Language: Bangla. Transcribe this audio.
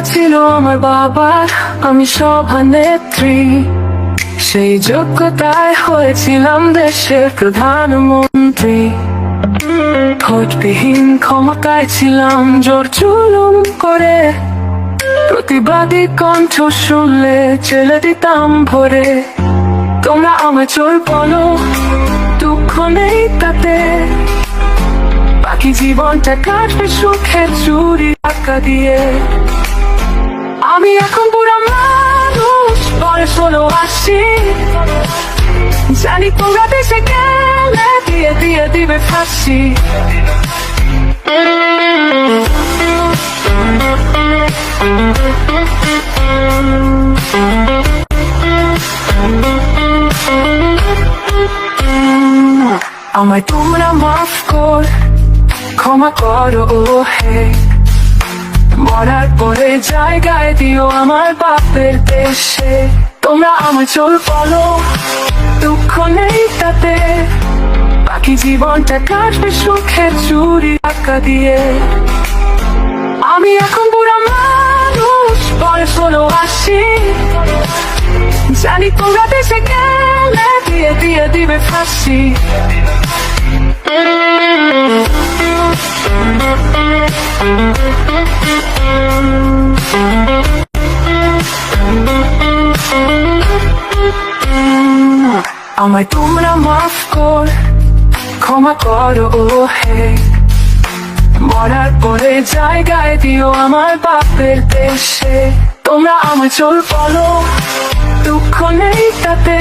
ছিল আমার বাবার, আমি সভানেত্রী। সেই যোগ্যতায় হয়েছিলাম দেশের প্রধানমন্ত্রী। ভোটবিহীন ক্ষমতায় ছিলাম জোর জুলুম করে, প্রতিবাদী কণ্ঠ শুনলে ছেড়ে দিতাম ভরে। তোমরা আমায় চোর বলো, দুঃখ নেই তাতে, বাকি জীবনটা কাটবে সুখে চুরি টাকা দিয়ে। আমি এখন পুরো মানুষ, বয়স হলো 80। জানি তোমরা দেশে গেলে দিয়ে দিয়ে দিবে ফাঁসি। আমায় তোমরা মাফ কর, ক্ষমা করো হে। মরার পরে জায়গায় দিও আমার বাপের দেশে। তোমরা আমায় চোর বলো, দুঃখ নেই তাতে, বাকি জীবনটা কাটবে সুখে চুরি টাকা দিয়ে। আমি এখন পুরো মানুষ, বয়স হলো 80। জানি তোমরা দেশে গেলে দিয়ে দিয়ে দিবে ফাঁসি। আমায় তোমরা মাফ কর, ক্ষমা করো হে। মরার পরে জায়গায় দিও আমার বাপের দেশে। তোমরা আমায় চোর বলো, দুঃখ নেই তাতে।